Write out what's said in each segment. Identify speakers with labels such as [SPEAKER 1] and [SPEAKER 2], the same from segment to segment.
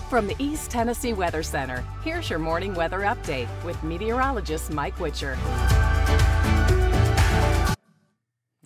[SPEAKER 1] From the East Tennessee Weather Center, here's your morning weather update with meteorologist Mike Witcher.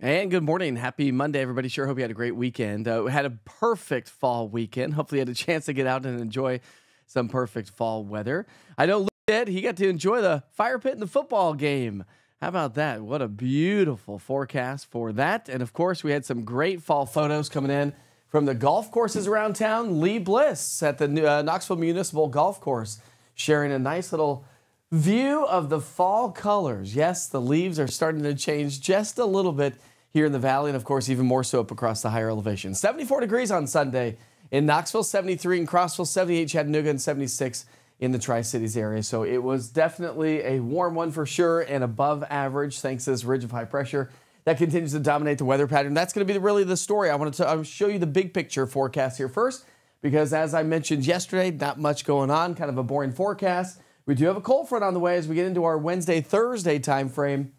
[SPEAKER 2] And good morning. Happy Monday, everybody. Sure hope you had a great weekend. We had a perfect fall weekend. Hopefully you had a chance to get out and enjoy some perfect fall weather. I know Luke did. He got to enjoy the fire pit in the football game. How about that? What a beautiful forecast for that. And, of course, we had some great fall photos coming in from the golf courses around town. Lee Bliss at the Knoxville Municipal Golf Course sharing a nice little view of the fall colors. Yes, the leaves are starting to change just a little bit here in the valley, and of course even more so up across the higher elevation. 74 degrees on Sunday in Knoxville, 73 in Crossville, 78 Chattanooga, and 76 in the Tri-Cities area. So it was definitely a warm one for sure and above average thanks to this ridge of high pressure that continues to dominate the weather pattern. That's going to be really the story. I want to show you the big picture forecast here first because as I mentioned yesterday, not much going on, kind of a boring forecast. We do have a cold front on the way as we get into our Wednesday, Thursday time frame,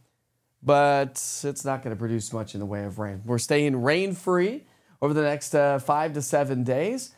[SPEAKER 2] but it's not going to produce much in the way of rain. We're staying rain-free over the next 5 to 7 days.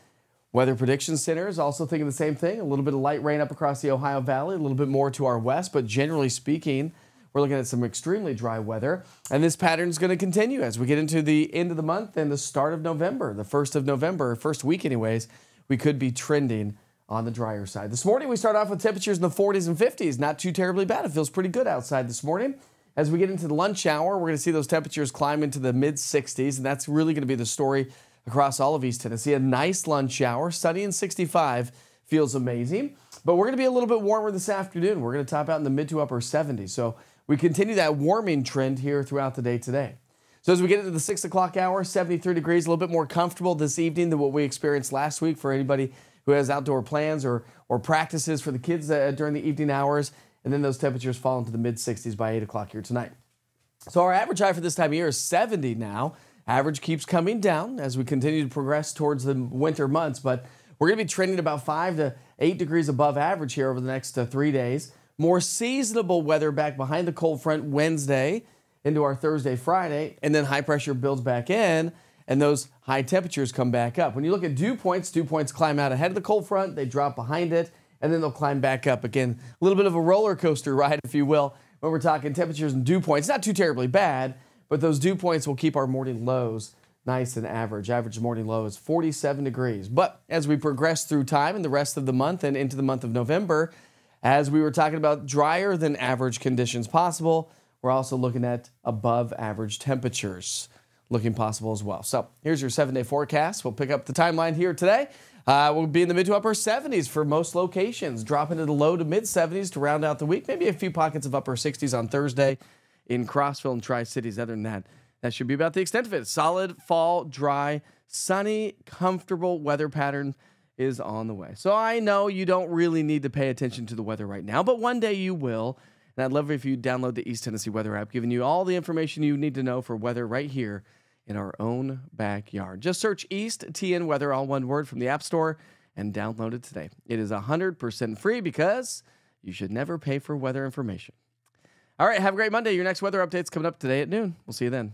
[SPEAKER 2] Weather Prediction Center is also thinking the same thing. A little bit of light rain up across the Ohio Valley, a little bit more to our west, but generally speaking, we're looking at some extremely dry weather. And this pattern is going to continue as we get into the end of the month and the start of November. The 1st of November, first week anyways, we could be trending on the drier side. This morning, we start off with temperatures in the 40s and 50s. Not too terribly bad. It feels pretty good outside this morning. As we get into the lunch hour, we're going to see those temperatures climb into the mid-60s, and that's really going to be the story across all of East Tennessee. A nice lunch hour, sunny and 65 feels amazing. But we're going to be a little bit warmer this afternoon. We're going to top out in the mid to upper 70s. So we continue that warming trend here throughout the day today. So as we get into the 6 o'clock hour, 73 degrees, a little bit more comfortable this evening than what we experienced last week for anybody who has outdoor plans or practices for the kids during the evening hours. And then those temperatures fall into the mid-60s by 8 o'clock here tonight. So our average high for this time of year is 70 now. Average keeps coming down as we continue to progress towards the winter months. But we're going to be trending about 5 to 8 degrees above average here over the next 3 days. More seasonable weather back behind the cold front Wednesday into our Thursday, Friday. And then high pressure builds back in. And those high temperatures come back up. When you look at dew points climb out ahead of the cold front. They drop behind it. And then they'll climb back up. Again, a little bit of a roller coaster ride, if you will, when we're talking temperatures and dew points. Not too terribly bad, but those dew points will keep our morning lows nice and average. Average morning low is 47 degrees. But as we progress through time and the rest of the month and into the month of November, as we were talking about drier than average conditions possible, we're also looking at above average temperatures looking possible as well. So here's your 7-day forecast. We'll pick up the timeline here today. We'll be in the mid to upper 70s for most locations, dropping to the low to mid 70s to round out the week. Maybe a few pockets of upper 60s on Thursday in Crossville and Tri-Cities. Other than that, that should be about the extent of it. Solid fall, dry, sunny, comfortable weather pattern is on the way. So I know you don't really need to pay attention to the weather right now, but one day you will. And I'd love if you download the East Tennessee Weather app, giving you all the information you need to know for weather right here in our own backyard. Just search East TN Weather, all one word, from the App Store and download it today. It is 100% free because you should never pay for weather information. All right, have a great Monday. Your next weather update's coming up today at noon. We'll see you then.